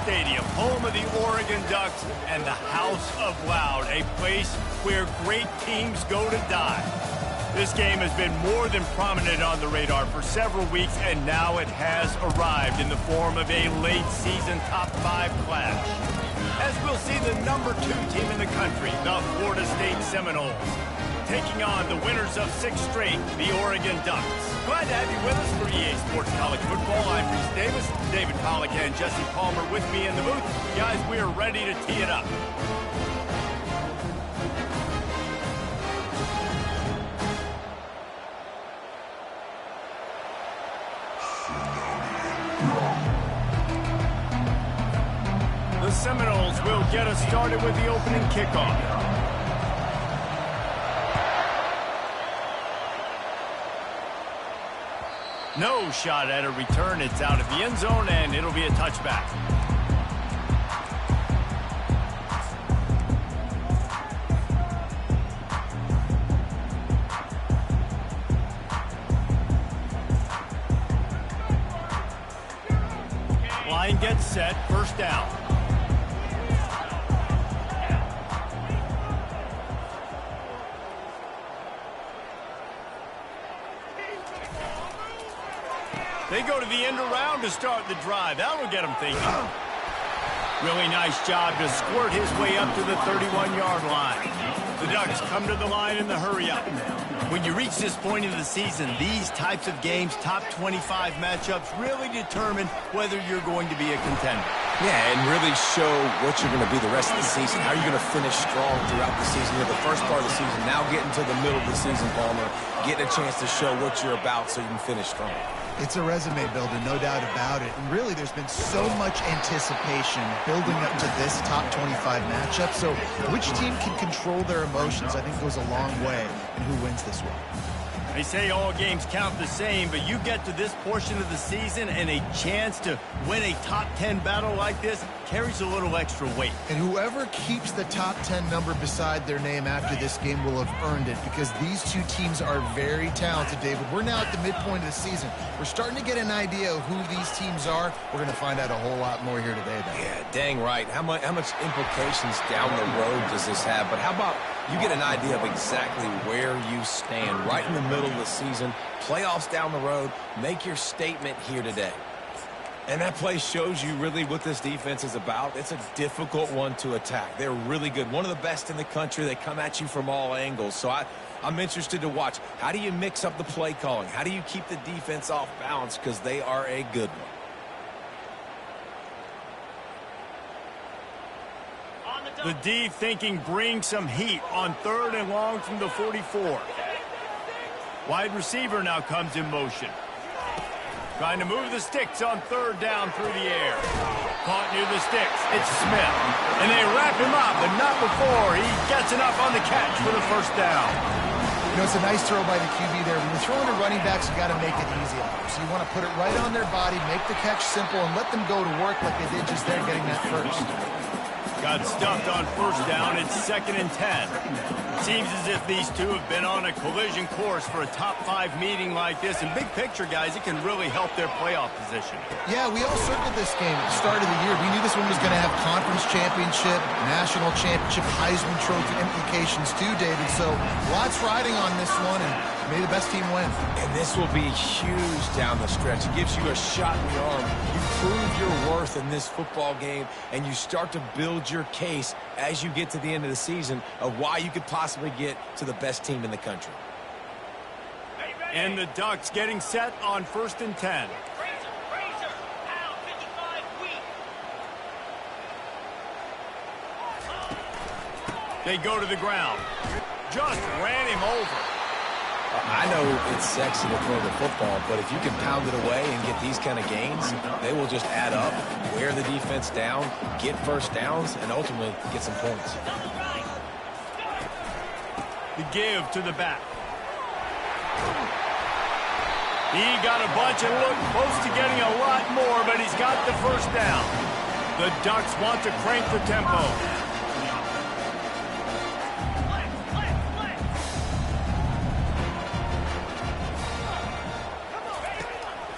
Stadium, home of the Oregon Ducks and the House of Loud, a place where great teams go to die. This game has been more than prominent on the radar for several weeks, and now it has arrived in the form of a late-season top-5 clash. As we'll see the number 2 team in the country, the Florida State Seminoles, taking on the winners of 6 straight, the Oregon Ducks. Glad to have you with us for EA Sports College Football. I'm Reese Davis, David Pollack and Jesse Palmer with me in the booth. Guys, we are ready to tee it up. The Seminoles will get us started with the opening kickoff. No shot at a return. It's out of the end zone, and it'll be a touchback. Line gets set, first down. They go to the end around to start the drive. That'll get them thinking. Really nice job to squirt his way up to the 31-yard line. The Ducks come to the line in the hurry-up. When you reach this point in the season, these types of games, top 25 matchups, really determine whether you're going to be a contender. Yeah, and really show what you're going to be the rest of the season. How are you going to finish strong throughout the season? You're the first part of the season, now getting to the middle of the season, Palmer, getting a chance to show what you're about so you can finish strong. It's a resume builder, no doubt about it. And really, there's been so much anticipation building up to this top 25 matchup. So which team can control their emotions, I think, goes a long way in who wins this one. They say all games count the same, but you get to this portion of the season and a chance to win a top 10 battle like this carries a little extra weight. And whoever keeps the top 10 number beside their name after this game will have earned it, because these two teams are very talented, David. We're now at the midpoint of the season. We're starting to get an idea of who these teams are. We're going to find out a whole lot more here today, though. Yeah, dang right. How much implications down the road does this have? But how about you get an idea of exactly where you stand right in the middle of the season, playoffs down the road, make your statement here today. And that play shows you really what this defense is about. It's a difficult one to attack. They're really good. One of the best in the country. They come at you from all angles. So I'm interested to watch. How do you mix up the play calling? How do you keep the defense off balance? Because they are a good one. The D thinking bring some heat on 3rd and long from the 44. Wide receiver now comes in motion. Trying to move the sticks on 3rd down through the air. Caught near the sticks. It's Smith. And they wrap him up, but not before he gets enough on the catch for the first down. You know, it's a nice throw by the QB there. When you're throwing to running backs, you got to make it easy on them. So you want to put it right on their body, make the catch simple, and let them go to work like they did just there getting that first. Got stuffed on first down. It's 2nd and 10. Seems as if these two have been on a collision course for a top 5 meeting like this. And big picture, guys, it can really help their playoff position. Yeah, we all circled this game at the start of the year. We knew this one was going to have conference championship, national championship, Heisman Trophy implications too, David. So lots riding on this one, and may the best team win. And this will be huge down the stretch. It gives you a shot in the arm. You prove your worth in this football game, and you start to build your case as you get to the end of the season of why you could possibly get to the best team in the country. And the Ducks getting set on 1st and 10. They go to the ground. Just ran him over. I know it's sexy to throw the football, but if you can pound it away and get these kind of gains, they will just add up, wear the defense down, get first downs, and ultimately get some points. The give to the back. He got a bunch and looked close to getting a lot more, but he's got the first down. The Ducks want to crank the tempo.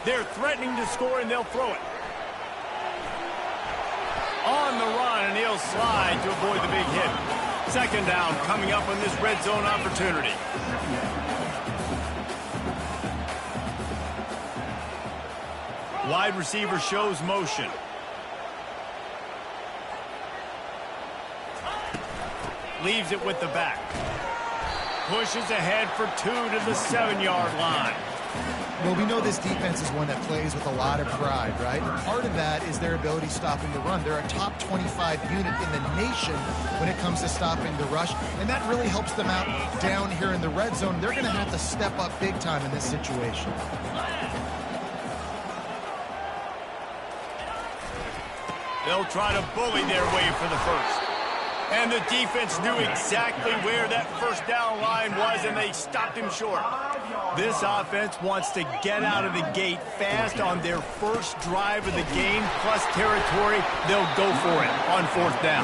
They're threatening to score, and they'll throw it. slide to avoid the big hit. Second down coming up on this red zone opportunity. Wide receiver shows motion. Leaves it with the back. Pushes ahead for 2 to the 7-yard line. Well, we know this defense is one that plays with a lot of pride, right? And part of that is their ability stopping the run. They're a top 25 unit in the nation when it comes to stopping the rush, and that really helps them out down here in the red zone. They're going to have to step up big time in this situation. They'll try to bully their way for the first. And the defense knew exactly where that first down line was, and they stopped him short. This offense wants to get out of the gate fast on their first drive of the game, plus territory. They'll go for it on fourth down.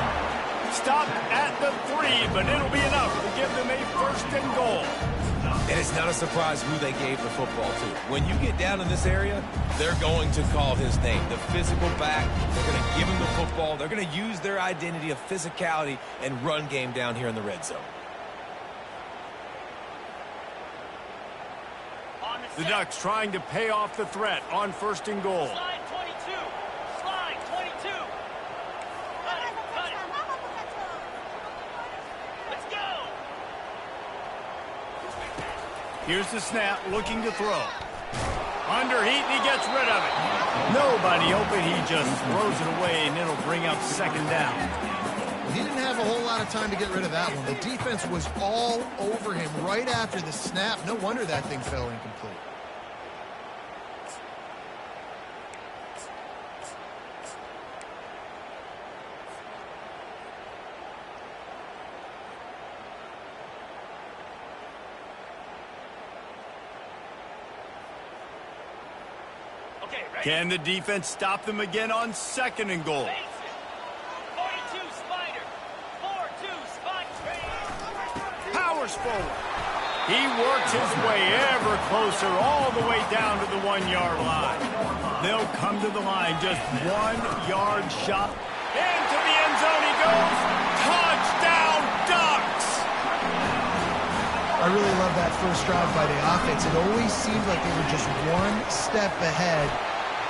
Stop at the 3, but it'll be enough to give them a first and goal. And it's not a surprise who they gave the football to. When you get down in this area, they're going to call his name. The physical back, they're going to give him the football. They're going to use their identity of physicality and run game down here in the red zone. The Ducks trying to pay off the threat on first and goal. Slide 22. Slide 22. Cut it. Cut it. Let's go. Here's the snap, looking to throw. Under heat, and he gets rid of it. Nobody open, he just throws it away, and it'll bring up second down. He didn't have a whole lot of time to get rid of that one. The defense was all over him right after the snap. No wonder that thing fell incomplete. Okay, ready? Can the defense stop them again on second and goal? 42 Spider. 4-2 Spider. Powers forward. He works his way ever closer all the way down to the 1-yard line. They'll come to the line just 1 yard shot. Into the end zone he goes. Touchdown, Ducks! I really love that first drive by the offense. It always seemed like they were just one step ahead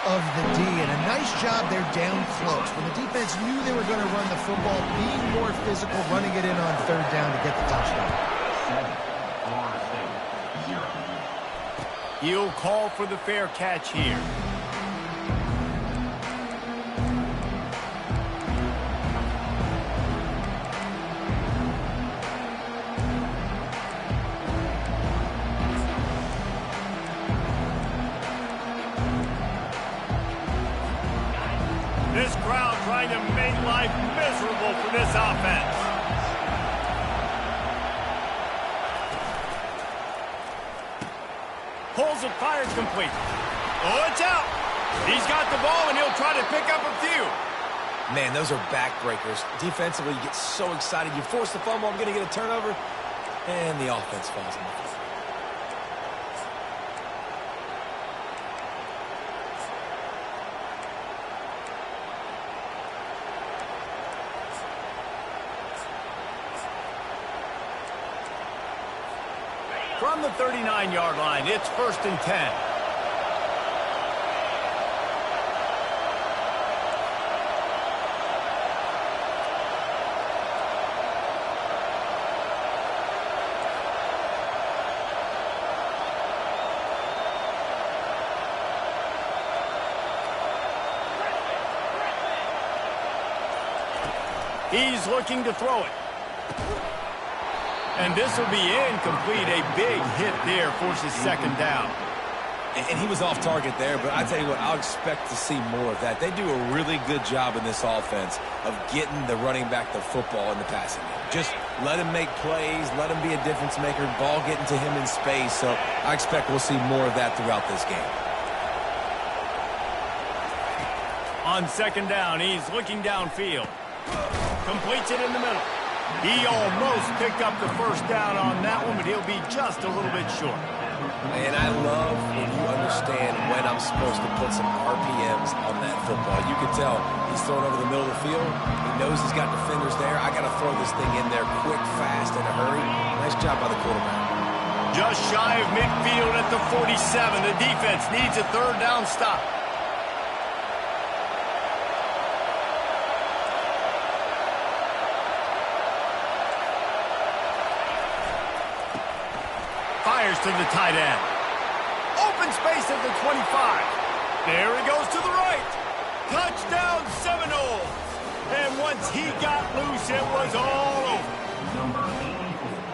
of the D, and a nice job there down close. When the defense knew they were going to run the football, being more physical, running it in on third down to get the touchdown. He'll call for the fair catch here. This crowd trying to make life miserable for this offense. Pulls it, fires complete. Oh, it's out. He's got the ball, and he'll try to pick up a few. Man, those are backbreakers. Defensively, you get so excited. You force the fumble, I'm going to get a turnover, and the offense falls in. From the 39-yard line, it's first and 10. He's looking to throw it. And this will be incomplete. A big hit there forces second down. And he was off target there, but I tell you what, I'll expect to see more of that. They do a really good job in this offense of getting the running back the football in the passing game. Just let him make plays, let him be a difference maker, ball getting to him in space. So I expect we'll see more of that throughout this game. On second down, he's looking downfield. Completes it in the middle. He almost picked up the first down on that one, but he'll be just a little bit short. And I love when you understand when I'm supposed to put some RPMs on that football. You can tell he's throwing over the middle of the field. He knows he's got defenders there. I got to throw this thing in there quick, fast, in a hurry. Nice job by the quarterback. Just shy of midfield at the 47. The defense needs a third down stop. Fires to the tight end. Open space at the 25. There he goes to the right. Touchdown Seminoles. And once he got loose, it was all over.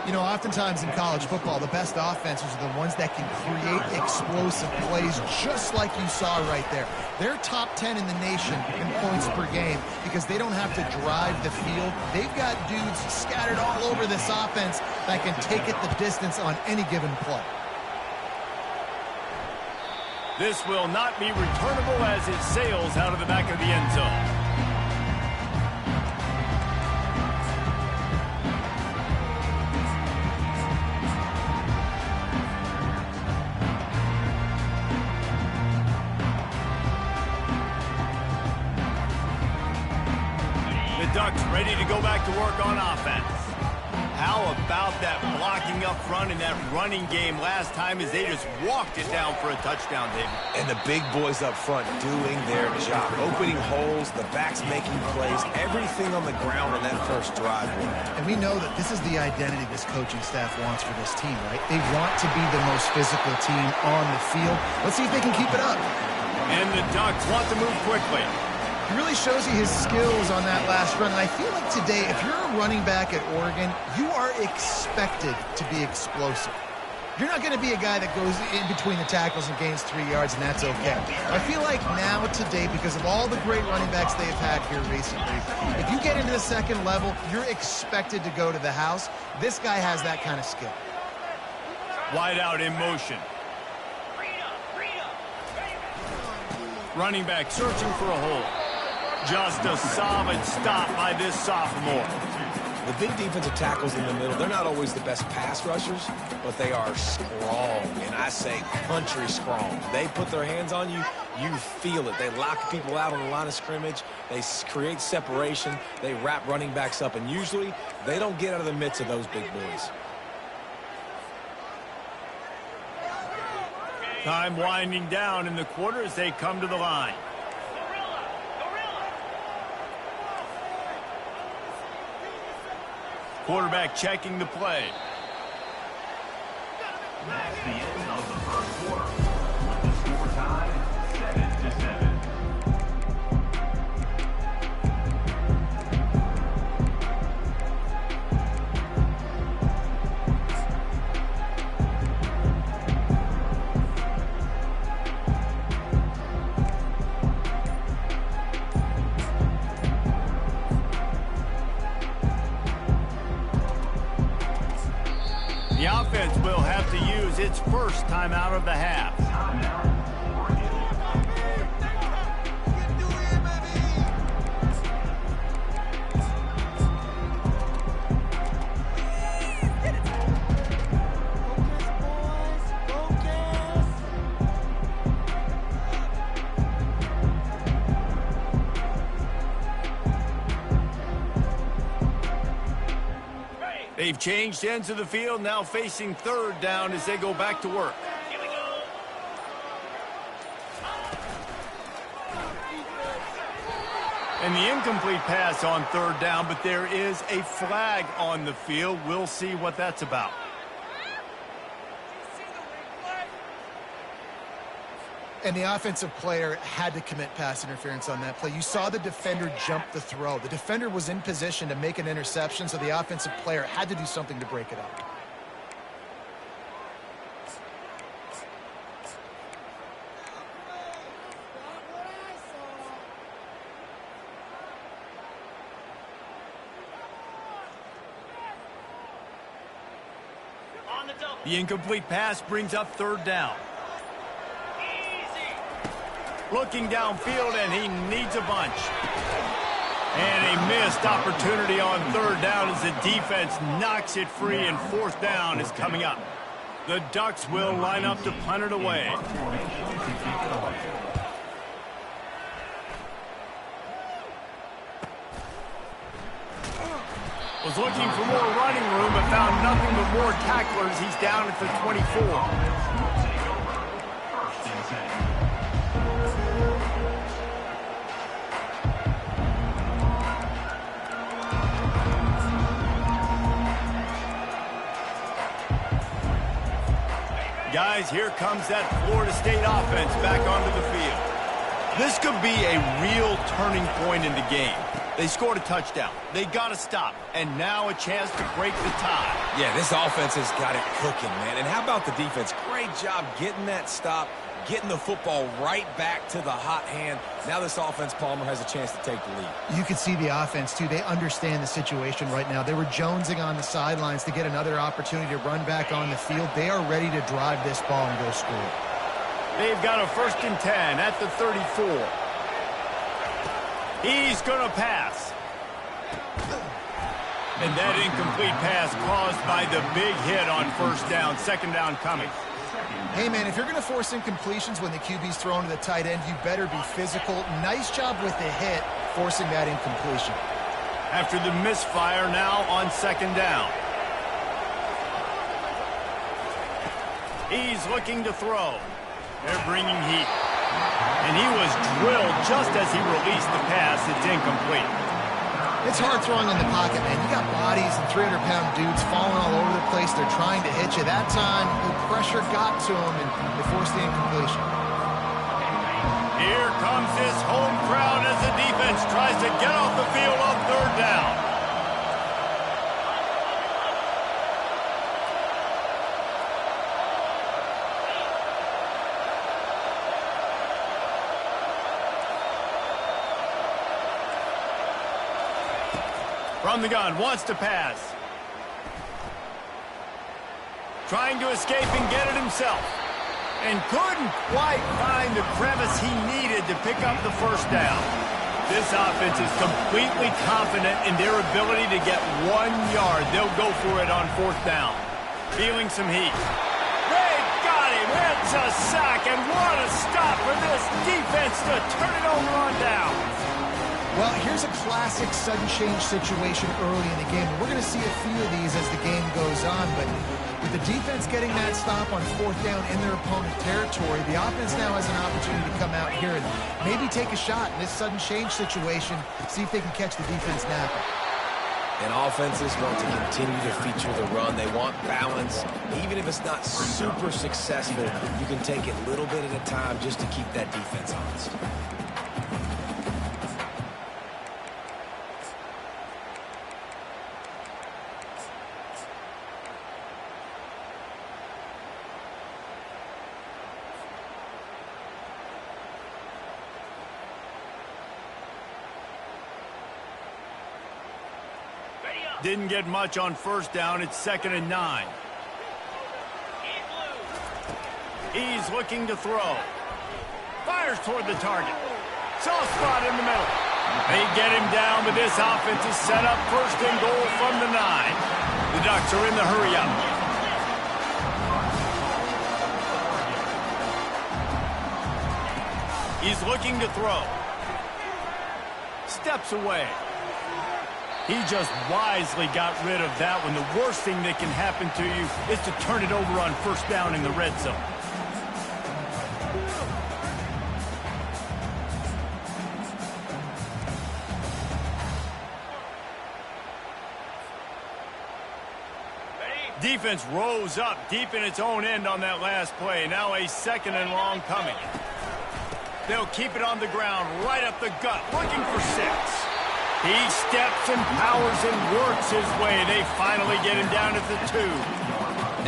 You know, oftentimes in college football, the best offenses are the ones that can create explosive plays just like you saw right there. They're top 10 in the nation in points per game because they don't have to drive the field. They've got dudes scattered all over this offense that can take it the distance on any given play. This will not be returnable as it sails out of the back of the end zone. Ducks ready to go back to work on offense. How about that blocking up front in that running game last time as they just walked it down for a touchdown, David? And the big boys up front doing their job. Opening holes, the backs making plays, everything on the ground on that first drive. And we know that this is the identity this coaching staff wants for this team, right? They want to be the most physical team on the field. Let's see if they can keep it up. And the Ducks want to move quickly. He really shows you his skills on that last run. And I feel like today, if you're a running back at Oregon, you are expected to be explosive. You're not going to be a guy that goes in between the tackles and gains 3 yards, and that's okay. I feel like now today, because of all the great running backs they've had here recently, if you get into the second level, you're expected to go to the house. This guy has that kind of skill. Wide out in motion. Running back searching for a hole. Just a solid stop by this sophomore. The big defensive tackles in the middle, they're not always the best pass rushers, but they are strong, and I say country strong. They put their hands on you, you feel it. They lock people out on the line of scrimmage. They create separation. They wrap running backs up, and usually they don't get out of the midst of those big boys. Time winding down in the quarter as they come to the line. Quarterback checking the play. That's the end of the first quarter. With the score tied 7-7. The offense will have to use its first timeout of the half. They've changed ends of the field, now facing third down as they go back to work. Here we go. And the incomplete pass on third down, but there is a flag on the field. We'll see what that's about. And the offensive player had to commit pass interference on that play. You saw the defender jump the throw. The defender was in position to make an interception, so the offensive player had to do something to break it up. On the double. The incomplete pass brings up third down. Looking downfield, and he needs a bunch. And a missed opportunity on third down as the defense knocks it free, and fourth down is coming up. The Ducks will line up to punt it away. Was looking for more running room, but found nothing but more tacklers. He's down at the 24. Guys, here comes that Florida State offense back onto the field. This could be a real turning point in the game. They scored a touchdown. They got to stop. And now a chance to break the tie. Yeah, this offense has got it cooking, man. And how about the defense? Great job getting that stop, getting the football right back to the hot hand. Now this offense, Palmer, has a chance to take the lead. You can see the offense, too. They understand the situation right now. They were jonesing on the sidelines to get another opportunity to run back on the field. They are ready to drive this ball and go score. They've got a 1st and 10 at the 34. He's going to pass. And that incomplete pass caused by the big hit on 1st down. 2nd down coming. Hey, man, if you're going to force incompletions when the QB's thrown to the tight end, you better be physical. Nice job with the hit, forcing that incompletion. After the misfire, now on 2nd down. He's looking to throw. They're bringing heat. And he was drilled just as he released the pass. It's incomplete. It's hard throwing in the pocket, man. You got bodies and 300-pound dudes falling all over the place. They're trying to hit you. That time, the pressure got to him, and they forced the incompletion. Here comes this home crowd as the defense tries to get off the field on 3rd down. From the gun, wants to pass. Trying to escape and get it himself. And couldn't quite find the crevice he needed to pick up the 1st down. This offense is completely confident in their ability to get 1 yard. They'll go for it on 4th down. Feeling some heat. They got him. It's a sack, and what a stop for this defense to turn it over on down. Well, here's a classic sudden change situation early in the game. We're going to see a few of these as the game goes on, but with the defense getting that stop on 4th down in their opponent territory, the offense now has an opportunity to come out here and maybe take a shot in this sudden change situation, see if they can catch the defense napping. And offenses want to continue to feature the run. They want balance. Even if it's not super successful, you can take it a little bit at a time just to keep that defense honest. Didn't get much on 1st down. It's 2nd and 9. He's looking to throw. Fires toward the target. Soft spot in the middle. They get him down, but this offense is set up 1st and goal from the 9. The Ducks are in the hurry up. He's looking to throw. Steps away. He just wisely got rid of that one. The worst thing that can happen to you is to turn it over on 1st down in the red zone. Defense rose up deep in its own end on that last play. Now a 2nd and long coming. They'll keep it on the ground, right up the gut, looking for 6. He steps and powers and works his way. They finally get him down at the 2.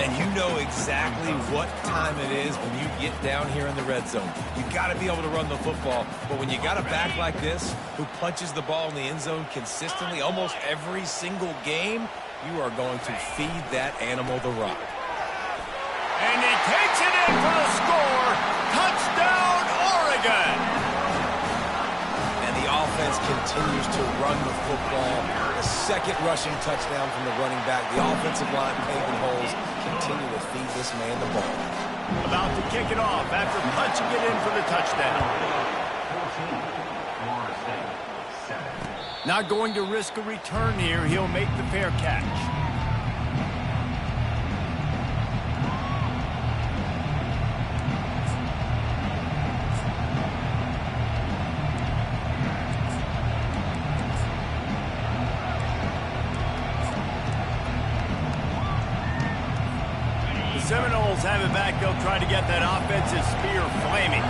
And you know exactly what time it is when you get down here in the red zone. You got to be able to run the football. But when you got a back like this who punches the ball in the end zone consistently almost every single game, you are going to feed that animal the rock. And he takes it in for the score. Touchdown, Oregon. And the offense continues to run the football. The second rushing touchdown from the running back. The offensive line paving holes. Continue to feed this man the ball. About to kick it off after punching it in for the touchdown. 14, Florida State, 7. Not going to risk a return here. He'll make the fair catch. Seminoles have it back. They'll try to get that offensive spear flaming.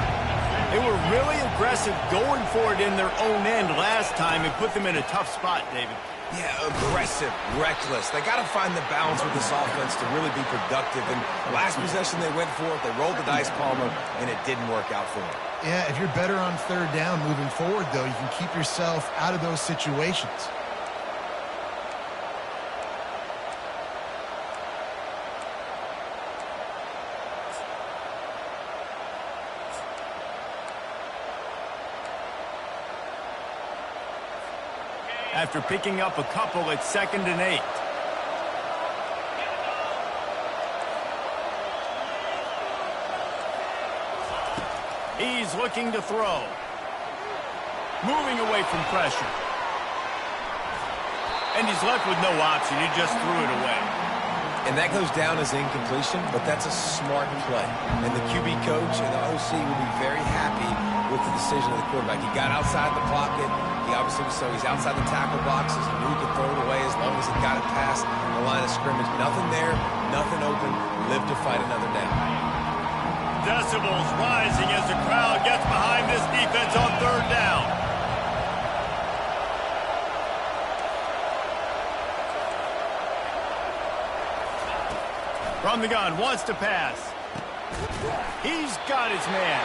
They were really aggressive going for it in their own end last time and put them in a tough spot, David. Yeah, aggressive, reckless. They got to find the balance with this offense to really be productive. And last possession they went for it. They rolled the dice, Palmer, and it didn't work out for them. Yeah, if you're better on third down moving forward, though, you can keep yourself out of those situations. After picking up a couple, it's 2nd and 8. He's looking to throw. Moving away from pressure. And he's left with no option. He just threw it away. And that goes down as incompletion, but that's a smart play. And the QB coach and the OC will be very happy with the decision of the quarterback. He got outside the pocket. He obviously, so he's outside the tackle boxes. He knew he could throw it away as long as he got it past the line of scrimmage. Nothing there, nothing open. Live to fight another down. Decibels rising as the crowd gets behind this defense on 3rd down. From the gun, wants to pass. He's got his man.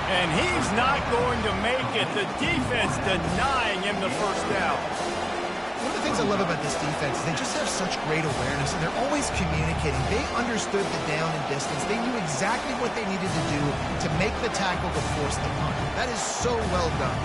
And he's not going to make it. The defense denying him the first down. One of the things I love about this defense is they just have such great awareness, and they're always communicating. They understood the down and distance. They knew exactly what they needed to do to make the tackle to force the punt. That is so well done.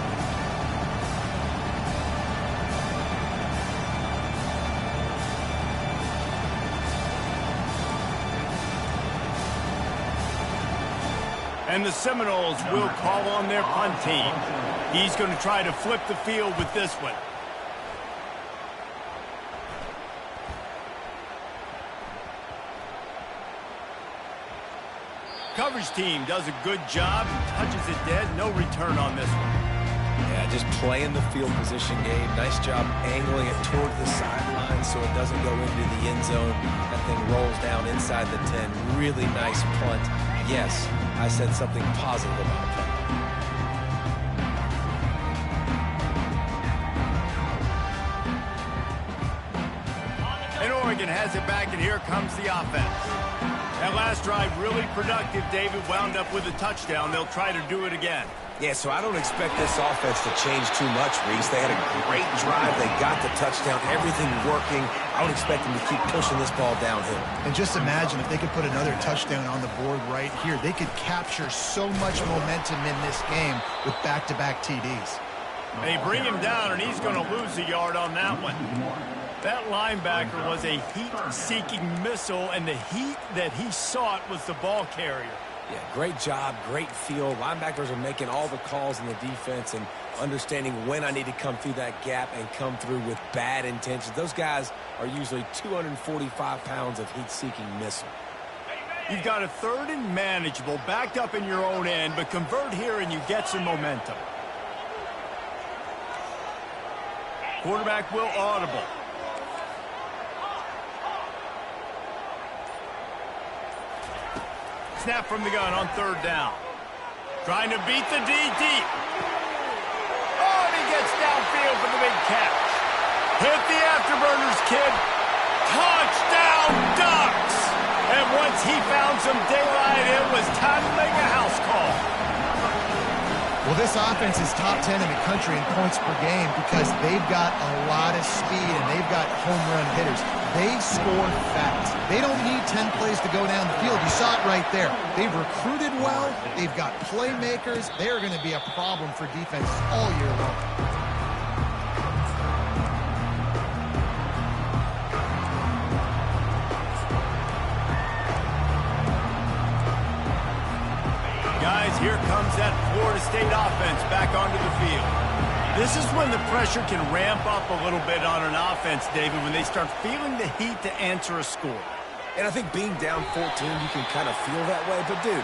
And the Seminoles will call on their punt team. He's going to try to flip the field with this one. Coverage team does a good job. Touches it dead. No return on this one. Yeah, just playing the field position game. Nice job angling it toward the sideline so it doesn't go into the end zone. That thing rolls down inside the 10. Really nice punt. Yes, I said something positive about that. And Oregon has it back, and here comes the offense. That last drive really productive. David wound up with a touchdown. They'll try to do it again. Yeah, so I don't expect this offense to change too much, Reese. They had a great drive. They got the touchdown. Everything working. I would expect them to keep pushing this ball downhill. And just imagine if they could put another touchdown on the board right here. They could capture so much momentum in this game with back-to-back TDs. They bring him down, and he's going to lose a yard on that one. That linebacker was a heat-seeking missile, and the heat that he sought was the ball carrier. Yeah, great job, great feel. Linebackers are making all the calls in the defense and understanding when I need to come through that gap and come through with bad intentions. Those guys are usually 245 pounds of heat-seeking missile. You've got a 3rd and manageable, backed up in your own end, but convert here and you get some momentum. Quarterback will audible. Snap from the gun on 3rd down. Trying to beat the D deep. Oh, and he gets downfield for the big catch. Hit the afterburners, kid. Touchdown, Ducks! And once he found some daylight, it was time to make a house call. Well, this offense is top 10 in the country in points per game because they've got a lot of speed and they've got home run hitters. They score fast. They don't need 10 plays to go down the field. You saw it right there. They've recruited well. They've got playmakers. They're going to be a problem for defense all year long. This is when the pressure can ramp up a little bit on an offense, David, when they start feeling the heat to answer a score. And I think being down 14, you can kind of feel that way. But, dude,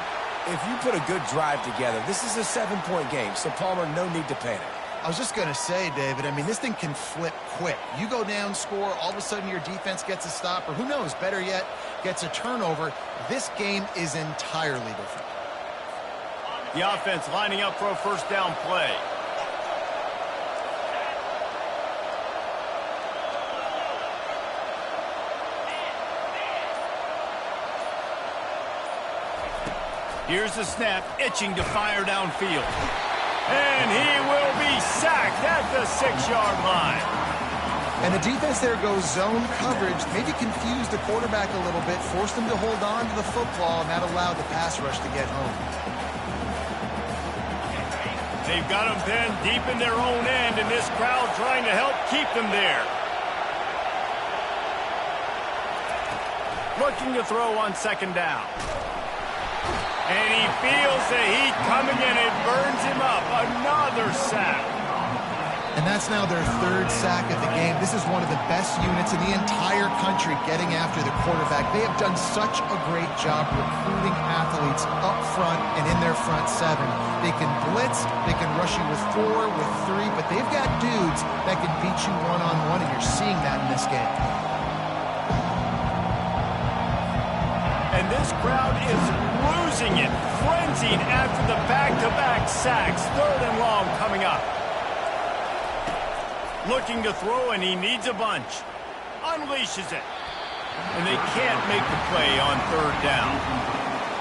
if you put a good drive together, this is a 7-point game. So, Palmer, no need to panic. I was just going to say, David, I mean, this thing can flip quick. You go down, score, all of a sudden your defense gets a stop, or who knows, better yet, gets a turnover. This game is entirely different. The offense lining up for a first down play. Here's the snap, itching to fire downfield. And he will be sacked at the 6-yard line. And the defense there goes zone coverage, maybe confused the quarterback a little bit, forced him to hold on to the football, and that allowed the pass rush to get home. They've got him pinned deep in their own end, and this crowd trying to help keep them there. Looking to throw on second down. And he feels the heat coming in. It burns him up. Another sack. And that's now their 3rd sack of the game. This is one of the best units in the entire country getting after the quarterback. They have done such a great job recruiting athletes up front and in their front 7. They can blitz, they can rush you with 4, with 3, but they've got dudes that can beat you one-on-one, and you're seeing that in this game. And this crowd is losing it, frenzied after the back-to-back sacks. 3rd and long coming up. Looking to throw, and he needs a bunch. Unleashes it. And they can't make the play on 3rd down.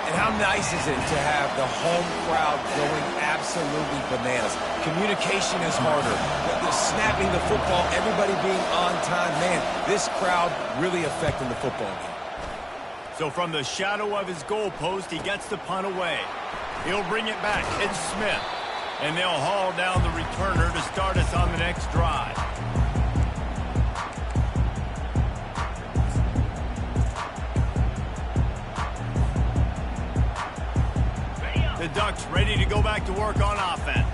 And how nice is it to have the home crowd going absolutely bananas? Communication is harder. The snapping the football, everybody being on time. Man, this crowd really affecting the football game. So from the shadow of his goalpost, he gets the punt away. He'll bring it back. It's Smith. And they'll haul down the returner to start us on the next drive. The Ducks ready to go back to work on offense.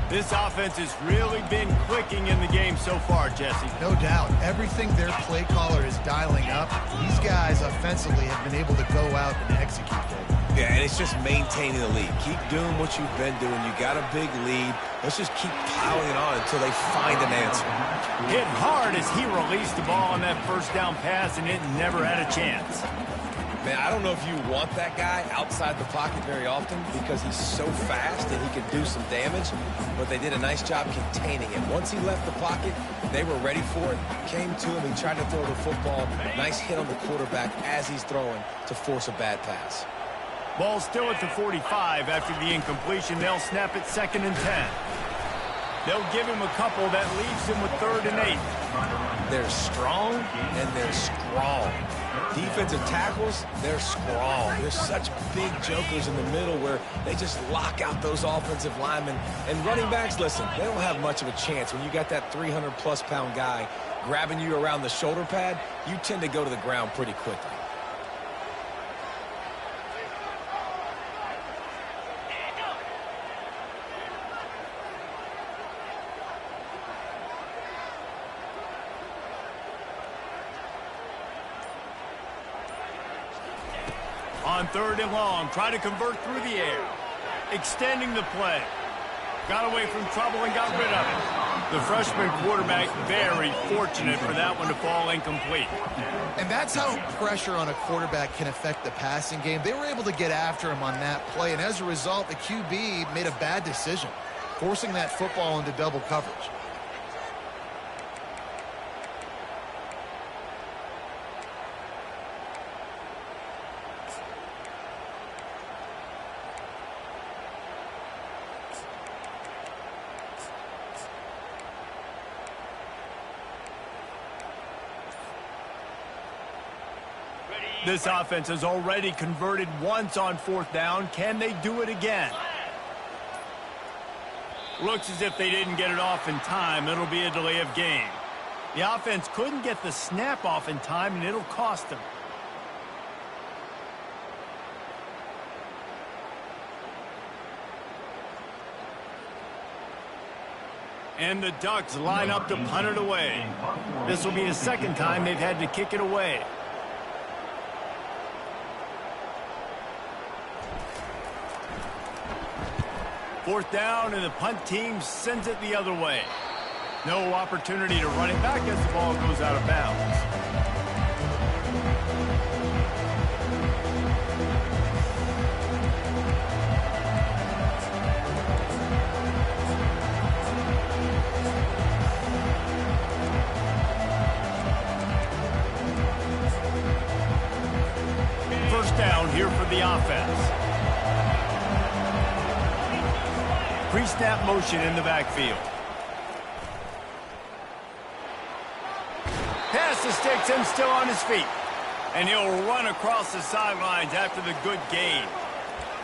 This offense has really been clicking in the game so far, Jesse. No doubt. Everything their play caller is dialing up, these guys offensively have been able to go out and execute it. Yeah, and it's just maintaining the lead. Keep doing what you've been doing. You got a big lead. Let's just keep piling on until they find an answer. Hit hard as he released the ball on that first down pass, and it never had a chance. Man, I don't know if you want that guy outside the pocket very often because he's so fast and he can do some damage, but they did a nice job containing him. Once he left the pocket, they were ready for it, came to him, he tried to throw the football. Nice hit on the quarterback as he's throwing to force a bad pass. Ball still at the 45 after the incompletion. They'll snap it 2nd and 10. They'll give him a couple that leaves him with 3rd and 8. They're strong and they're strong. Defensive tackles, they're strong. They're such big jokers in the middle where they just lock out those offensive linemen. And running backs, listen, they don't have much of a chance. When you got that 300-plus pound guy grabbing you around the shoulder pad, you tend to go to the ground pretty quickly. On 3rd and long, try to convert through the air. Extending the play. Got away from trouble and got rid of it. The freshman quarterback very fortunate for that one to fall incomplete. And that's how pressure on a quarterback can affect the passing game. They were able to get after him on that play, and as a result, the QB made a bad decision, forcing that football into double coverage. This offense has already converted once on 4th down. Can they do it again? Looks as if they didn't get it off in time. It'll be a delay of game. The offense couldn't get the snap off in time, and it'll cost them. And the Ducks line up to punt it away. This will be the second time they've had to kick it away. Fourth down, and the punt team sends it the other way. No opportunity to run it back as the ball goes out of bounds. First down here for the offense. Pre-snap motion in the backfield. Pass to sticks him still on his feet. And he'll run across the sidelines after the good gain.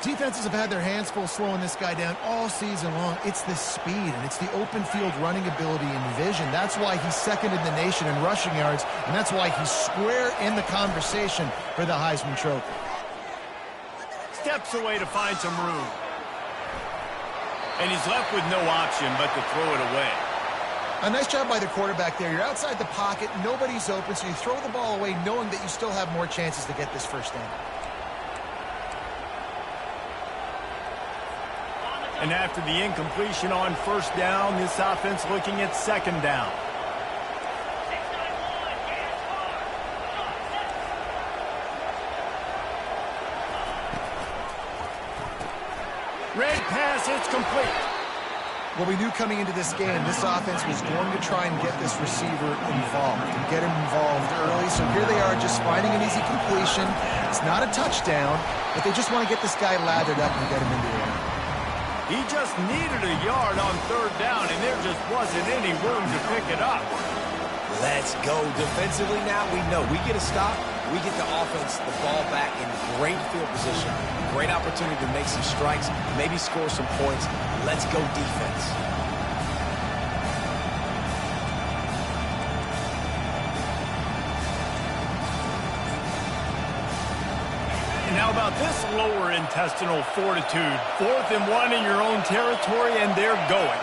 Defenses have had their hands full slowing this guy down all season long. It's the speed, and it's the open field running ability and vision. That's why he's second in the nation in rushing yards, and that's why he's square in the conversation for the Heisman Trophy. Steps away to find some room. And he's left with no option but to throw it away. A nice job by the quarterback there. You're outside the pocket, nobody's open, so you throw the ball away knowing that you still have more chances to get this first down. And after the incompletion on first down, this offense looking at second down. Red pass, it's complete. Well, we knew coming into this game, this offense was going to try and get this receiver involved and get him involved early. So here they are just finding an easy completion. It's not a touchdown, but they just want to get this guy lathered up and get him into the air. He just needed a yard on third down, and there just wasn't any room to pick it up. Let's go. Defensively now, we know we get a stop. We get the offense the ball back in great field position. Great opportunity to make some strikes, maybe score some points. Let's go defense. And how about this lower intestinal fortitude? 4th and 1 in your own territory, and they're going.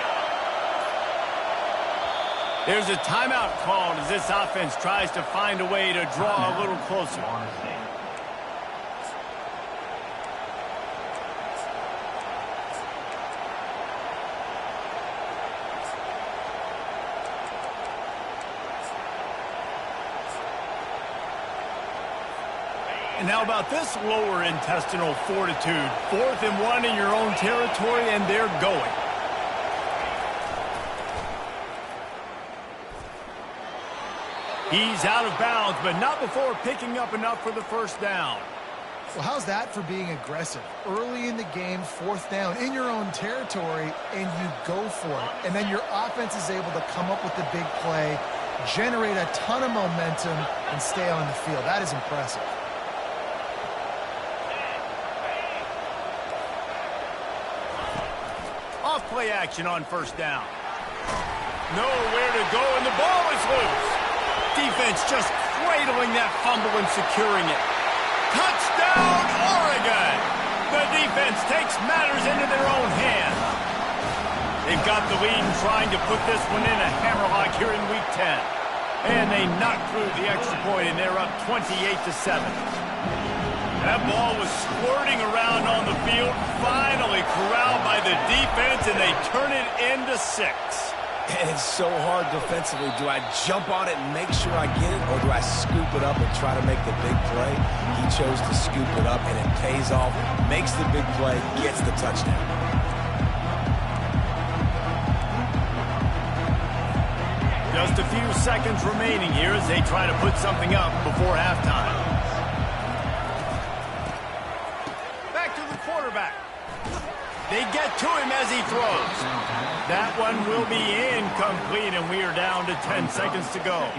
There's a timeout called as this offense tries to find a way to draw a little closer. And how about this lower intestinal fortitude? 4th and 1 in your own territory, and they're going. He's out of bounds, but not before picking up enough for the first down. Well, how's that for being aggressive? Early in the game, 4th down, in your own territory, and you go for it. And then your offense is able to come up with the big play, generate a ton of momentum, and stay on the field. That is impressive. Off play action on first down. Nowhere to go, and the ball is loose. Defense just cradling that fumble and securing it. Touchdown, Oregon! The defense takes matters into their own hands. They've got the lead and trying to put this one in a hammerlock here in Week 10. And they knock through the extra point, and they're up 28-7. That ball was squirting around on the field, finally corralled by the defense, and they turn it into 6. And it's so hard defensively. Do I jump on it and make sure I get it, or do I scoop it up and try to make the big play? He chose to scoop it up, and it pays off, makes the big play, gets the touchdown. Just a few seconds remaining here as they try to put something up before halftime. Back to the quarterback. They get to him as he throws. That one will be incomplete, and we are down to 10 seconds to go.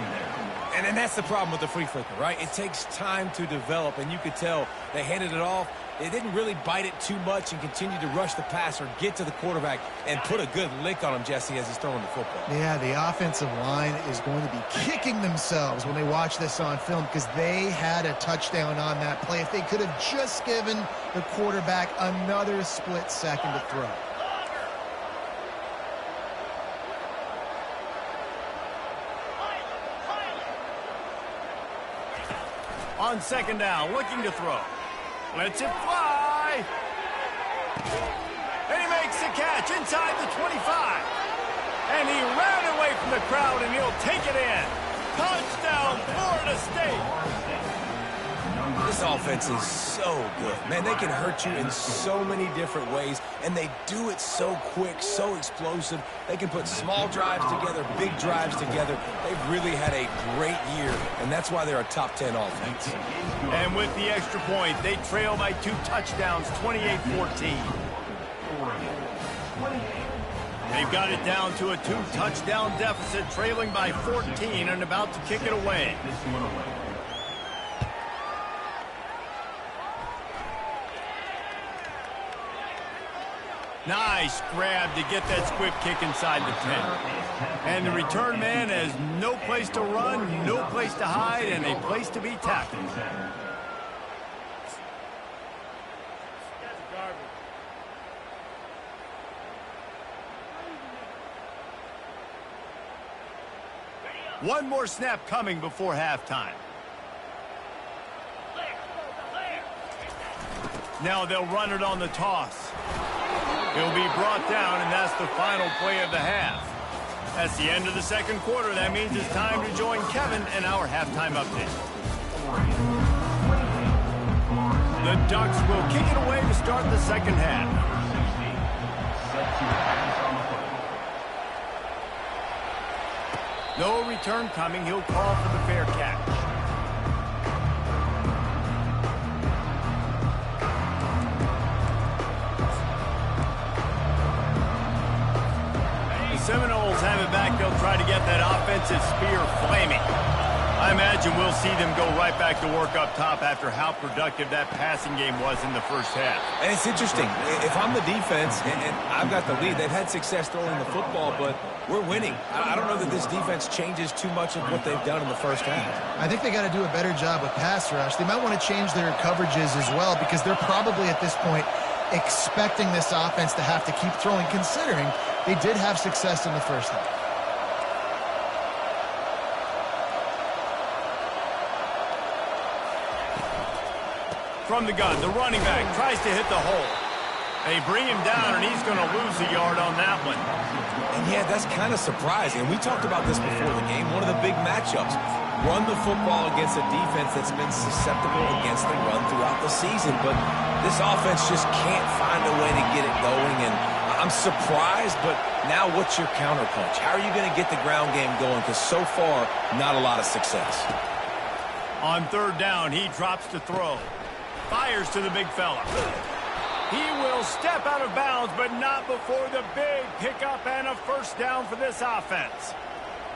And then that's the problem with the flea flicker, right? It takes time to develop, and you could tell they handed it off. They didn't really bite it too much and continue to rush the passer, get to the quarterback, and put a good lick on him, Jesse, as he's throwing the football. Yeah, the offensive line is going to be kicking themselves when they watch this on film because they had a touchdown on that play. If they could have just given the quarterback another split second to throw. On second down, looking to throw. Lets it fly. And he makes the catch inside the 25. And he ran away from the crowd, and he'll take it in. Touchdown, Florida State. This offense is so good. Man, they can hurt you in so many different ways, and they do it so quick, so explosive. They can put small drives together, big drives together. They've really had a great year, and that's why they're a top 10 offense. And with the extra point, they trail by 2 touchdowns, 28-14. They've got it down to a 2-touchdown deficit, trailing by 14 and about to kick it away. Nice grab to get that squib kick inside the 10. And the return man has no place to run, no place to hide, and a place to be tackled. One more snap coming before halftime. Now they'll run it on the toss. He'll be brought down, and that's the final play of the half. That's the end of the second quarter. That means it's time to join Kevin in our halftime update. The Ducks will kick it away to start the second half. No return coming. He'll call for the fair catch. Seminoles have it back. They'll try to get that offensive spear flaming. I imagine we'll see them go right back to work up top after how productive that passing game was in the first half. And it's interesting. If I'm the defense and I've got the lead, they've had success throwing the football, but we're winning. I don't know that this defense changes too much of what they've done in the first half. I think they got to do a better job with pass rush. They might want to change their coverages as well, because they're probably at this point expecting this offense to have to keep throwing, considering they did have success in the first half. From the gun, the running back tries to hit the hole. They bring him down, and he's going to lose a yard on that one. And yeah, that's kind of surprising. We talked about this before the game. One of the big matchups. Run the football against a defense that's been susceptible against the run throughout the season. But this offense just can't find a way to get it going. And I'm surprised, but now what's your counterpunch? How are you going to get the ground game going? Because so far, not a lot of success. On third down, he drops to throw. Fires to the big fella. He will step out of bounds, but not before the big pickup and a first down for this offense.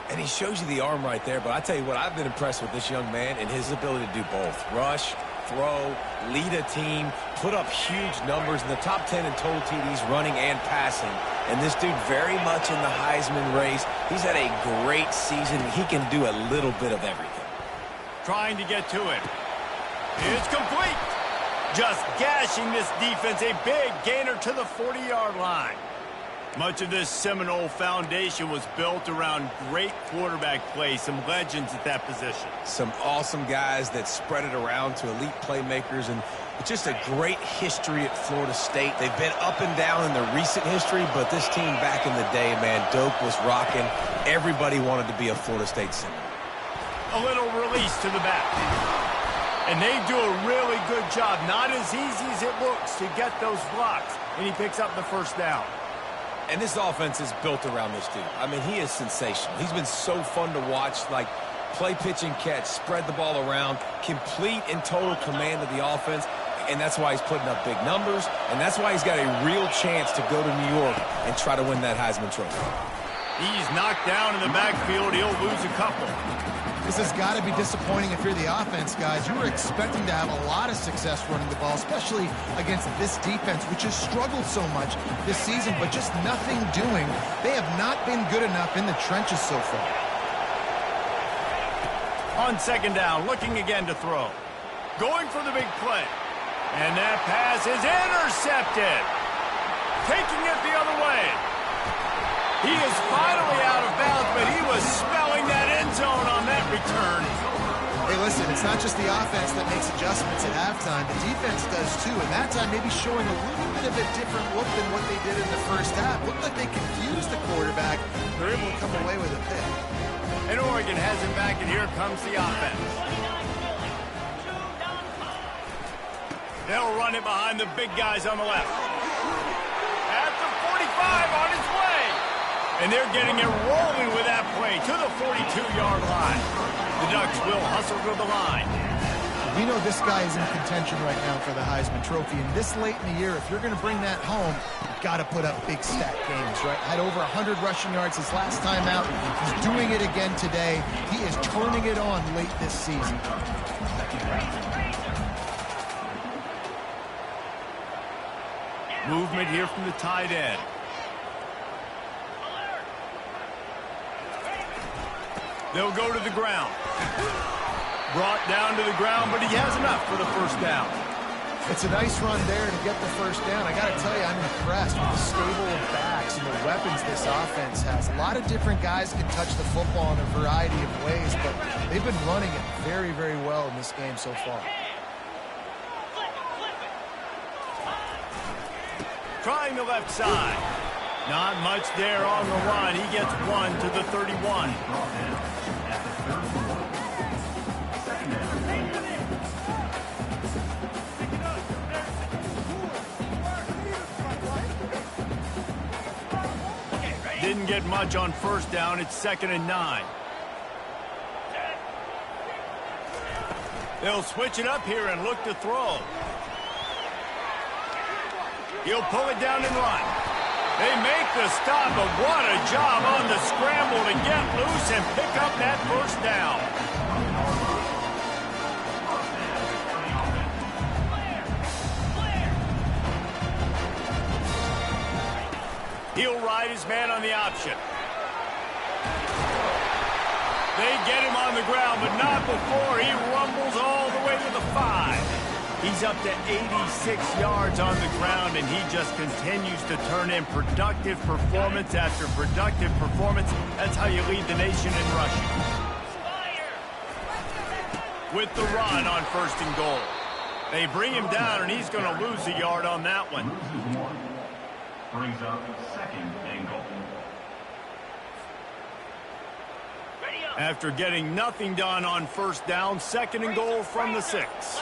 And he shows you the arm right there, but I tell you what, I've been impressed with this young man and his ability to do both. Rush, throw, lead a team, put up huge numbers in the top 10 in total TDs running and passing. And this dude very much in the Heisman race. He's had a great season. He can do a little bit of everything. Trying to get to it. It's complete. Just gashing this defense, a big gainer to the 40-yard line. Much of this Seminole foundation was built around great quarterback play, some legends at that position. Some awesome guys that spread it around to elite playmakers, and just a great history at Florida State. They've been up and down in their recent history, but this team back in the day, man, Doak was rocking. Everybody wanted to be a Florida State Seminole. A little release to the back. And they do a really good job, not as easy as it looks, to get those blocks. And he picks up the first down. And this offense is built around this dude. I mean, he is sensational. He's been so fun to watch, like play, pitch, and catch, spread the ball around, complete and total command of the offense. And that's why he's putting up big numbers. And that's why he's got a real chance to go to New York and try to win that Heisman Trophy. He's knocked down in the backfield. He'll lose a couple. This has got to be disappointing if you're the offense, guys. You were expecting to have a lot of success running the ball, especially against this defense, which has struggled so much this season, but just nothing doing. They have not been good enough in the trenches so far. On second down, looking again to throw. Going for the big play. And that pass is intercepted. Taking it the other way. He is finally out of bounds, but he was smelling that end zone on that return. Hey, listen, It's not just the offense that makes adjustments at halftime. The defense does too, and that time maybe showing a little bit of a different look than what they did in the first half. Looked like they confused the quarterback. They're able to come away with a pick. And Oregon has it back, and here comes the offense. They'll run it behind the big guys on the left. At the 45 on his way. And they're getting it rolling with that play to the 42-yard line. The Ducks will hustle to the line. We know this guy is in contention right now for the Heisman Trophy, and this late in the year, if you're going to bring that home, you've got to put up big stat games, right? Had over 100 rushing yards his last time out. He's doing it again today. He is turning it on late this season. Movement here from the tight end. They'll go to the ground. Brought down to the ground, but he has enough for the first down. It's a nice run there to get the first down. I got to tell you, I'm impressed with the stable of backs and the weapons this offense has. A lot of different guys can touch the football in a variety of ways, but they've been running it very, very well in this game so far. Trying the left side. Not much there on the line. He gets one to the 31. Didn't get much on first down. It's 2nd and 9. They'll switch it up here and look to throw. He'll pull it down and run. They make the stop, but what a job on the scramble to get loose and pick up that first down. He'll ride his man on the option. They get him on the ground, but not before he rumbles all the way to the 5. He's up to 86 yards on the ground, and he just continues to turn in productive performance after productive performance. That's how you lead the nation in rushing. With the run on 1st and goal. They bring him down, and he's going to lose a yard on that one. Brings up 2nd and goal. After getting nothing done on first down, 2nd and goal from the 6.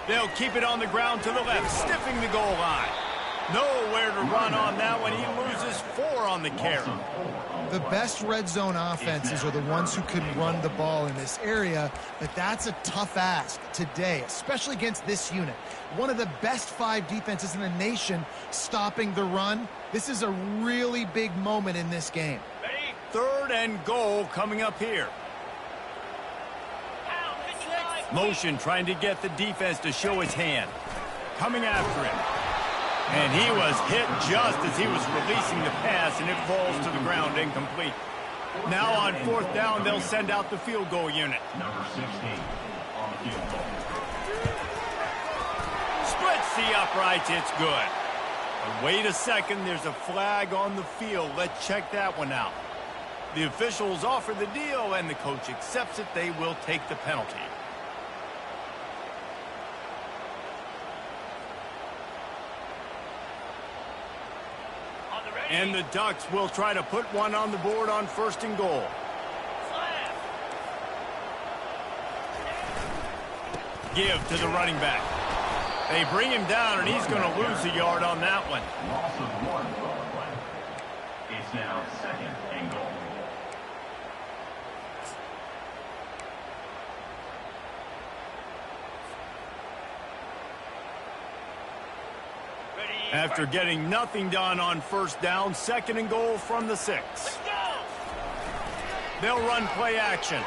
They'll keep it on the ground to the left, stiffing the goal line. Nowhere to run on that one. He loses 4 on the carry. The best red zone offenses are the ones who can run the ball in this area, but that's a tough ask today, especially against this unit. One of the best 5 defenses in the nation stopping the run. This is a really big moment in this game. 3rd and goal coming up here. Motion trying to get the defense to show his hand. Coming after him. And he was hit just as he was releasing the pass, and it falls to the ground incomplete. Now on 4th down, they'll send out the field goal unit. Number 16 on the field goal. Splits the uprights. It's good. But wait a second. There's a flag on the field. Let's check that one out. The officials offer the deal, and the coach accepts it. They will take the penalty. And the Ducks will try to put one on the board on 1st and goal. Give to the running back. They bring him down, and he's going to lose a yard on that one. Loss of 1 on the play. It's now 2nd and goal. After getting nothing done on first down, 2nd and goal from the 6. They'll run play action.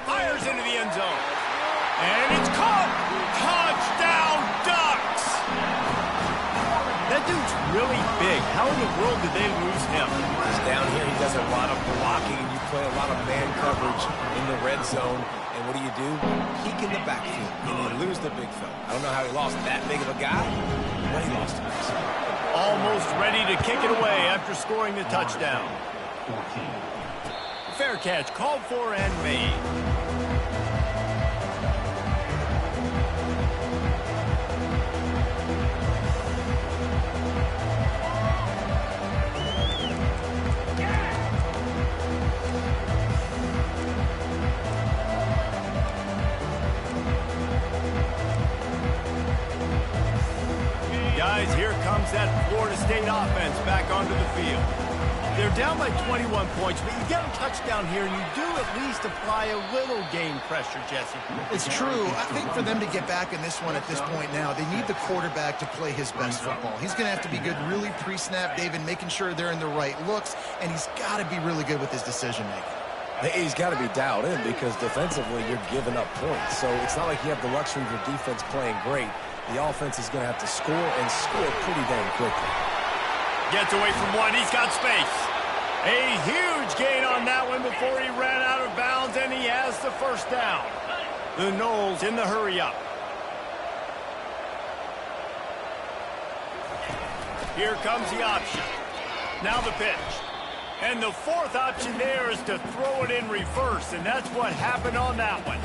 Fires into the end zone. And it's caught. Touchdown, Ducks! That dude's really big. How in the world did they lose him? He's down here. He does a lot of blocking, and you play a lot of man coverage in the red zone. And what do? Peek in the backfield, and you lose the big fella. I don't know how he lost that big of a guy, but he lost him. Almost ready to kick it away after scoring the touchdown. 14. Fair catch, called for and made. Guys, here comes that Florida State offense back onto the field. They're down by 21 points, but you get a touchdown here, and you do at least apply a little game pressure, Jesse. It's true. I think for them to get back in this one at this point now, they need the quarterback to play his best football. He's going to have to be good really pre-snap, David, making sure they're in the right looks, and he's got to be really good with his decision-making. He's got to be dialed in because defensively you're giving up points. So it's not like you have the luxury of your defense playing great. The offense is going to have to score and score pretty dang quickly. Gets away from one. He's got space. A huge gain on that one before he ran out of bounds, and he has the first down. The Noles in the hurry-up. Here comes the option. Now the pitch. And the fourth option there is to throw it in reverse, and that's what happened on that one.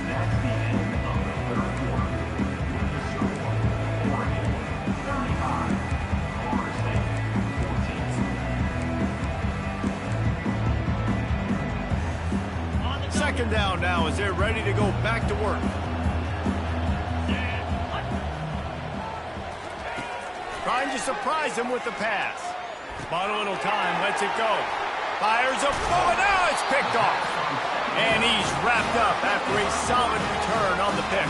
That's the end of the third quarter. With the score, Oregon 35, Florida State 14. Second down now as they're ready to go back to work. Trying to surprise him with the pass. Bought a little time, lets it go. Fires a bullet, now it's picked off. And he's wrapped up after a solid return on the pick.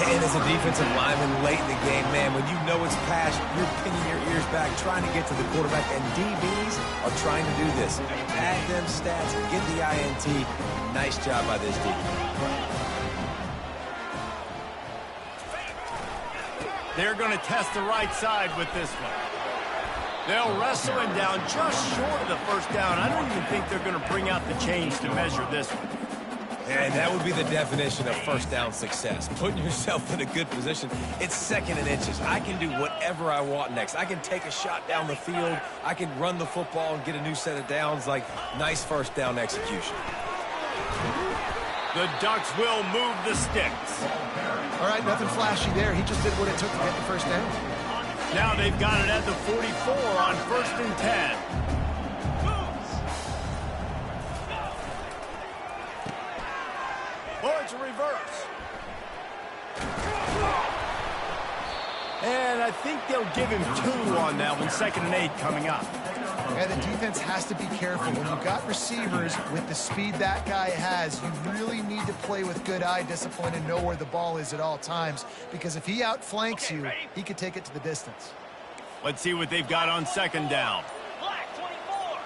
And as a defensive lineman late in the game, man, when you know it's pass, you're pinning your ears back, trying to get to the quarterback, and DBs are trying to do this. Pad them stats, get the INT. Nice job by this D. They're going to test the right side with this one. They'll wrestle him down just short of the first down. I don't even think they're going to bring out the chains to measure this one. And that would be the definition of first down success. Putting yourself in a good position. It's second and inches. I can do whatever I want next. I can take a shot down the field. I can run the football and get a new set of downs. Like, nice first down execution. The Ducks will move the sticks. All right, nothing flashy there. He just did what it took to get the first down. Now they've got it at the 44 on 1st and 10. Oh, it's a reverse. And I think they'll give him 2 on that one. 2nd and 8 coming up. Yeah, the defense has to be careful. When you've got receivers with the speed that guy has, you really need to play with good eye discipline and know where the ball is at all times. Because if he outflanks you, he could take it to the distance. Let's see what they've got on 2nd down. Black 24.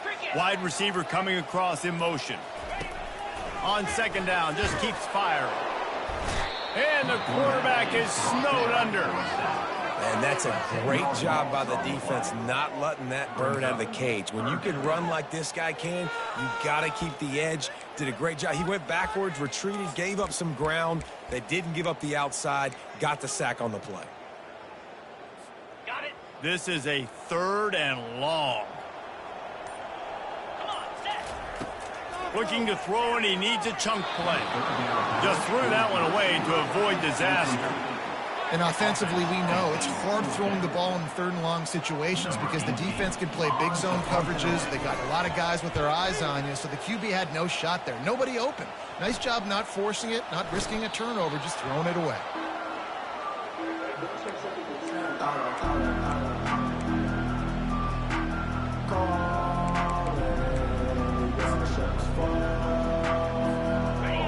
Cricket. Wide receiver coming across in motion. On 2nd down, just keeps firing. And the quarterback is snowed under. And that's a great job by the defense not letting that bird out of the cage. When you can run like this guy can, you got to keep the edge. Did a great job. He went backwards, retreated, gave up some ground. They didn't give up the outside, got the sack on the play. Got it. This is a 3rd and long. Come on, set. Looking to throw, and he needs a chunk play. Just threw that one away to avoid disaster. And offensively, we know it's hard throwing the ball in 3rd and long situations because the defense can play big zone coverages. They got a lot of guys with their eyes on you, so the QB had no shot there. Nobody open. Nice job not forcing it, not risking a turnover, just throwing it away.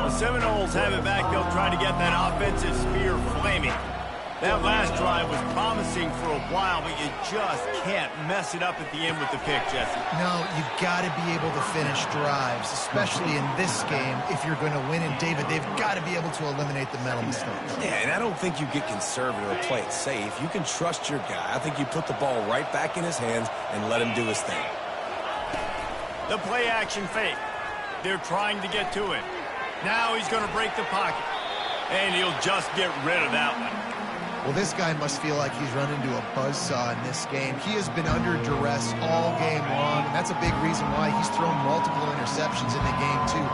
The Seminoles have it back. They'll try to get that offensive spear flaming. That last drive was promising for a while, but you just can't mess it up at the end with the pick, Jesse. No, you've got to be able to finish drives, especially in this game. If you're going to win, and David, they've got to be able to eliminate the mental mistakes. Yeah, and I don't think you get conservative or play it safe. You can trust your guy. I think you put the ball right back in his hands and let him do his thing. The play action fake. They're trying to get to him. Now he's going to break the pocket. And he'll just get rid of that one. Well, this guy must feel like he's run into a buzzsaw in this game. He has been under duress all game long, and that's a big reason why he's thrown multiple interceptions in the game, too.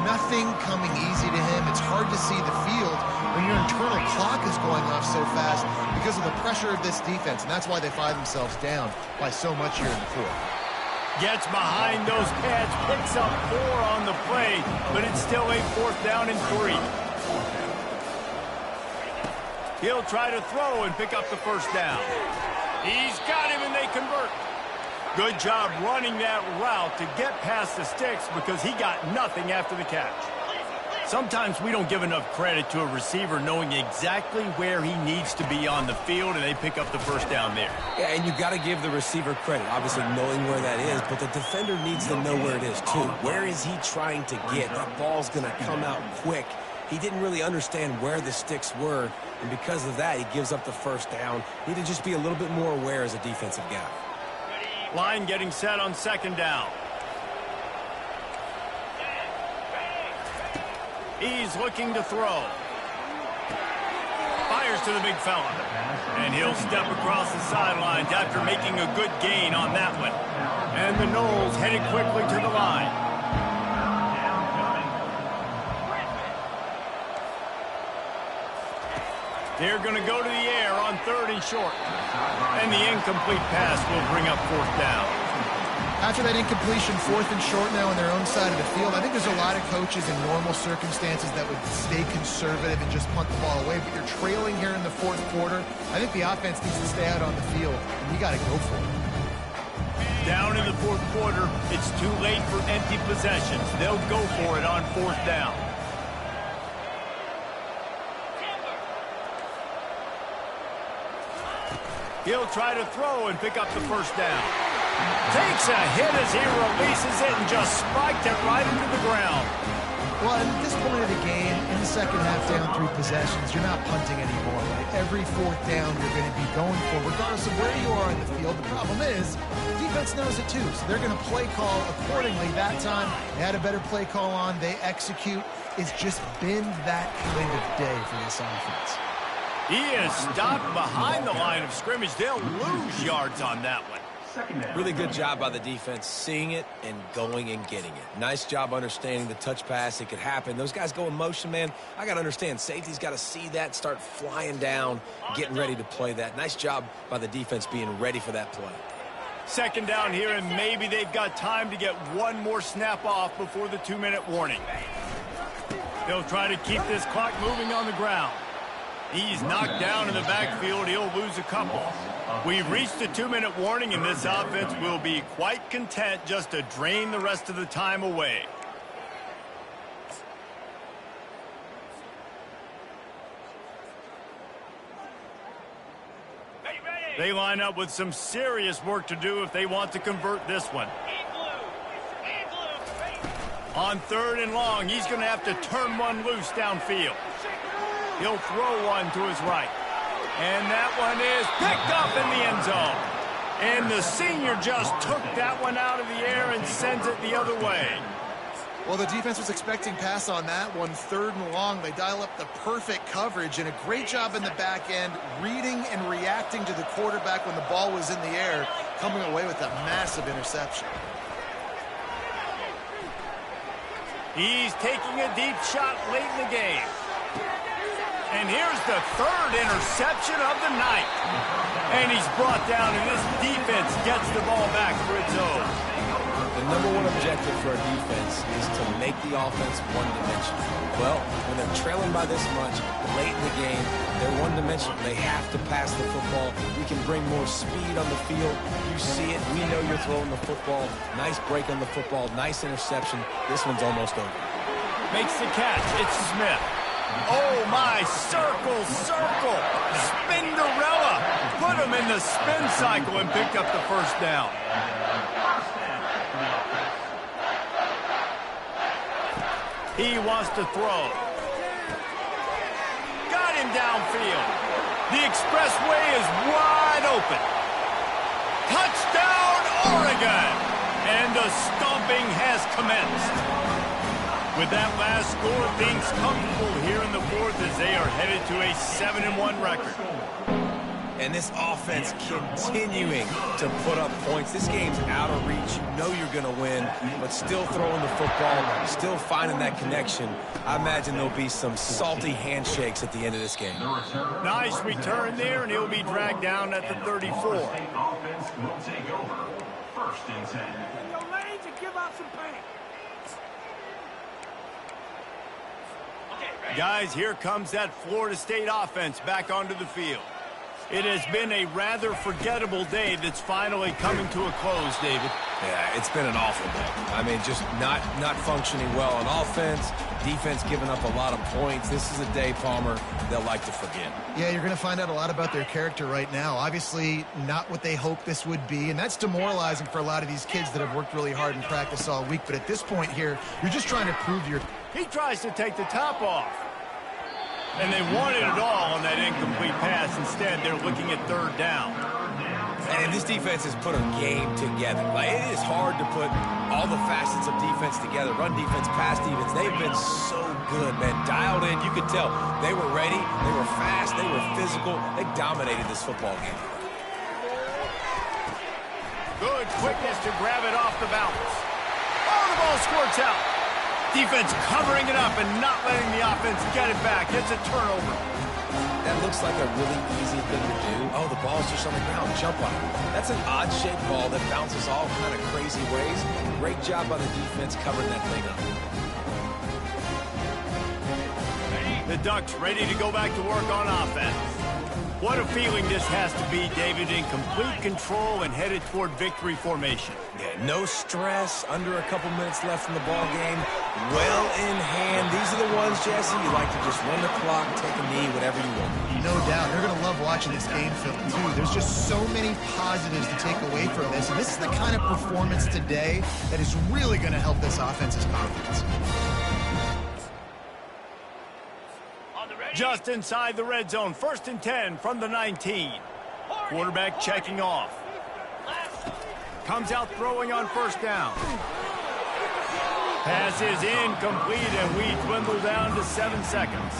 Nothing coming easy to him. It's hard to see the field when your internal clock is going off so fast because of the pressure of this defense, and that's why they find themselves down by so much here in the fourth. Gets behind those pads, picks up 4 on the play, but it's still a 4th down and 3. He'll try to throw and pick up the 1st down. He's got him, and they convert. Good job running that route to get past the sticks because he got nothing after the catch. Sometimes we don't give enough credit to a receiver knowing exactly where he needs to be on the field, and they pick up the 1st down there. Yeah, and you got to give the receiver credit, obviously knowing where that is, but the defender needs to know where it is too. Where is he trying to get? That ball's going to come out quick. He didn't really understand where the sticks were, and because of that, he gives up the 1st down. Need to just be a little bit more aware as a defensive guy. Line getting set on 2nd down. He's looking to throw. Fires to the big fella. And he'll step across the sidelines after making a good gain on that one. And the Noles headed quickly to the line. They're going to go to the air on 3rd and short. And the incomplete pass will bring up 4th down. After that incompletion, 4th and short now on their own side of the field, I think there's a lot of coaches in normal circumstances that would stay conservative and just punt the ball away, but you're trailing here in the 4th quarter. I think the offense needs to stay out on the field, and you got to go for it. Down in the 4th quarter, it's too late for empty possessions. They'll go for it on 4th down. He'll try to throw and pick up the 1st down. Takes a hit as he releases it and just spiked it right into the ground. Well, at this point of the game, in the second half, down 3 possessions, you're not punting anymore, right? Every 4th down you're going to be going for, regardless of where you are on the field. The problem is, defense knows it too, so they're going to play call accordingly. That time, they had a better play call on. They execute. It's just been that kind of day for this offense. He is stopped behind the line of scrimmage. They'll lose yards on that one. Really good job by the defense, seeing it and going and getting it. Nice job understanding the touch pass. It could happen. Those guys go in motion, man. I got to understand, safety's got to see that, start flying down, getting ready to play that. Nice job by the defense being ready for that play. 2nd down here, and maybe they've got time to get one more snap off before the 2-minute warning. They'll try to keep this clock moving on the ground. He's knocked down in the backfield. He'll lose a couple. We've reached the 2-minute warning, and this offense will be quite content just to drain the rest of the time away. They line up with some serious work to do if they want to convert this one. On 3rd and long, he's going to have to turn one loose downfield. He'll throw one to his right. And that one is picked up in the end zone. And the senior just took that one out of the air and sends it the other way. Well, the defense was expecting pass on that one. 3rd and long, they dial up the perfect coverage and a great job in the back end, reading and reacting to the quarterback when the ball was in the air, coming away with a massive interception. He's taking a deep shot late in the game. And here's the 3rd interception of the night. And he's brought down, and this defense gets the ball back for its own. The #1 objective for a defense is to make the offense one-dimensional. Well, when they're trailing by this much, late in the game, they're one-dimensional. They have to pass the football. We can bring more speed on the field. You see it. We know you're throwing the football. Nice break on the football. Nice interception. This one's almost over. Makes the catch. It's Smith. Oh, my. Circle, circle. Spinderella. Put him in the spin cycle and picked up the 1st down. He wants to throw. Got him downfield. The expressway is wide open. Touchdown, Oregon! And the stomping has commenced. With that last score, things comfortable here in the fourth as they are headed to a 7-1 record. And this offense continuing to put up points. This game's out of reach. You know you're going to win, but still throwing the football, still finding that connection. I imagine there'll be some salty handshakes at the end of this game. Nice return there, and he'll be dragged down at the 34. Offense will take over. First and 10. Your lanes and give out some paint. Guys, here comes that Florida State offense back onto the field. It has been a rather forgettable day that's finally coming to a close, David. Yeah, it's been an awful day. I mean, just not functioning well on offense, defense giving up a lot of points. This is a day, Palmer, they'll like to forget. Yeah, you're going to find out a lot about their character right now. Obviously, not what they hoped this would be, and that's demoralizing for a lot of these kids that have worked really hard in practice all week. But at this point here, you're just trying to prove your... He tries to take the top off. And they wanted it all on that incomplete pass. Instead, they're looking at third down. And this defense has put a game together. Like, it is hard to put all the facets of defense together. Run defense, pass defense. They've been so good, man. Dialed in. You could tell they were ready. They were fast. They were physical. They dominated this football game. Good quickness to grab it off the bounce. Oh, the ball squirts out. Defense covering it up and not letting the offense get it back. It's a turnover. That looks like a really easy thing to do. Oh, the ball's just on the ground. Jump on it. That's an odd-shaped ball that bounces all kind of crazy ways. Great job by the defense covering that thing up. The Ducks ready to go back to work on offense. What a feeling this has to be, David, in complete control and headed toward victory formation. Yeah, no stress, under a couple minutes left in the ball game. Well in hand. These are the ones, Jesse, you like to just run the clock, take a knee, whatever you want. No doubt. They're going to love watching this game film, too. There's just so many positives to take away from this. And this is the kind of performance today that is really going to help this offense's confidence. Just inside the red zone, 1st and 10 from the 19. Quarterback checking off. Comes out throwing on 1st down. Pass is incomplete, and we dwindle down to 7 seconds.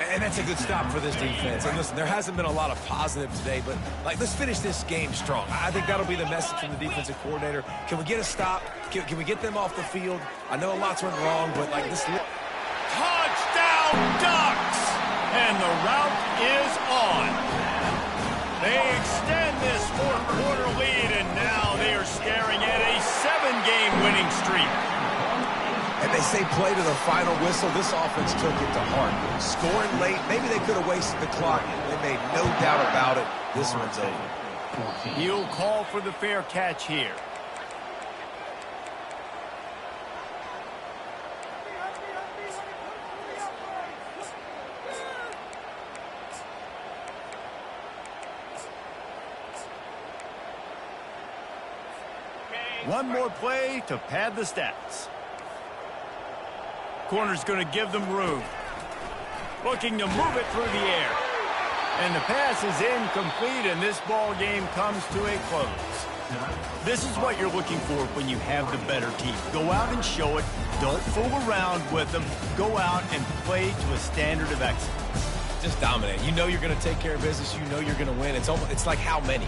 And that's a good stop for this defense. And listen, there hasn't been a lot of positive today, but let's finish this game strong. I think that'll be the message from the defensive coordinator. Can we get a stop? Can we get them off the field? I know a lot's went wrong, but this... Touchdown, Ducks! And the route is on. They extend this 4th-quarter lead, and now they are staring at a 7-game winning streak. And they say play to the final whistle. This offense took it to heart. Scoring late, maybe they could have wasted the clock. They made no doubt about it. This one's over. He'll call for the fair catch here. One more play to pad the stats. Corner's going to give them room. Looking to move it through the air. And the pass is incomplete, and this ball game comes to a close. This is what you're looking for when you have the better team. Go out and show it. Don't fool around with them. Go out and play to a standard of excellence. Just dominate. You know you're going to take care of business. You know you're going to win. It's like how many?